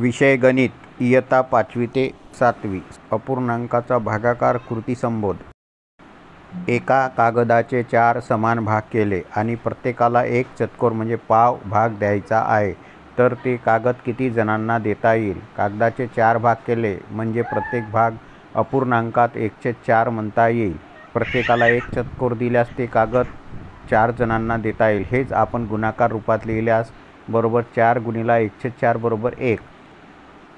विषय गणित इयत्ता 5वी ते 7वी अपूर्णांकाचा भागाकार कृती संबोध। एका कागदाचे 4 समान भाग केले आणि प्रत्येकाला एक चतकोर म्हणजे पाव भाग द्यायचा आहे, तर ते कागद किती जणांना देता येईल? कागदाचे 4 भाग केले म्हणजे प्रत्येक भाग अपूर्णांकात 1/4 म्हणता येईल। प्रत्येकाला एक चतकोर दिल्यास ते कागद 4 जणांना देता येईल। हेच आपण गुणाकार रूपात लिहिल्यास बरोबर 4 गुणिले 1/4 बरोबर 1।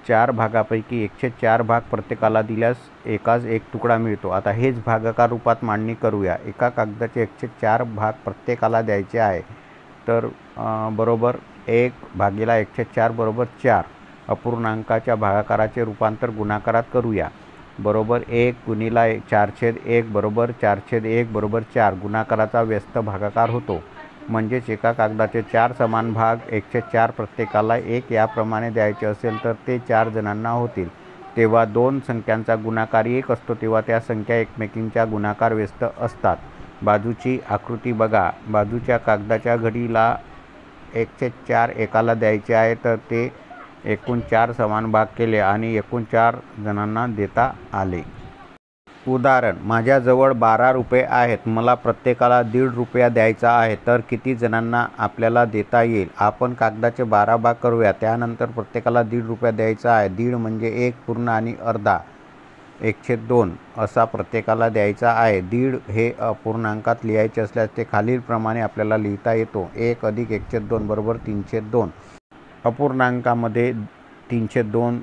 4 भागापैकी 1/4 भाग प्रत्येकाला दिल्यास एकास एक तुकडा मिळतो। आता हेच भागाकार रूपात मांडणी करूया। एका कागदाचे 1/4 भाग प्रत्येकाला द्यायचे आहे, तर बरोबर 1 भागिले 1/4 बरोबर 4। अपूर्णांकाच्या भागाकाराचे रूपांतर गुणाकारात करूया। बरोबर 1 गुणिले 4/1 बरोबर 4/1 बरोबर 4। गुणाकाराचा व्यस्त भागाकार होतो। म्हणजेच एका कागदाचे 4 समान भाग 1/4 प्रत्येकाला 1 याप्रमाणे द्यायचे असेल तर ते 4 जणांना होतील। तेव्हा दोन संख्यांचा गुणाकार 1 असतो तेव्हा त्या संख्या एकमेकींच्या गुणाकार व्यस्त असतात। बाजूची आकृती बघा। बाजूच्या कागदाच्या घडीला 1/4 एकाला द्यायचे आहे, तर ते एकूण 4 समान भाग केले आणि एकूण 4 जणांना देता आले। उदाहरण: माझ्याजवळ 12 रुपये आहेत, मला प्रत्येकाला 1.5 रुपया द्यायचा आहे, तर किती जणांना आपल्याला देता येईल? आपण कागदाचे 12 भाग करूया, त्यानंतर प्रत्येकाला 1.5 रुपया द्यायचा आहे। 1.5 म्हणजे 1 पूर्ण आणि अर्धा, 1/2 असा प्रत्येकाला द्यायचा आहे। 1.5 हे अपूर्णांकात लिहायचे असल्यास ते खालीलप्रमाणे आपल्याला लिहिता येतो: 1 + 1/2 बरोबर 3/2। अपूर्णांकामध्ये 3/2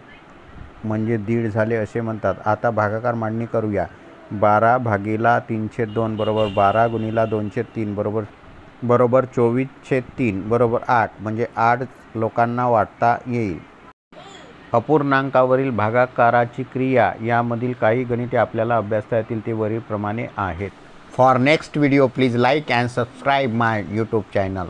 म्हणजे 1.5 झाले असे म्हणतात। आता भागाकार मांडणी करूया। 12 भागिले 3/2 बरोबर 12 गुणिले 2/3 बरोबर 24/3 बरोबर 8, म्हणजे 8 लोकांना वाटता येईल। अपूर्णांकावरील भागाकाराची क्रिया यामधील काही गणिते आपल्याला अभ्यासता येतील ते वरीलप्रमाणे आहेत। For next video please like and subscribe my YouTube channel.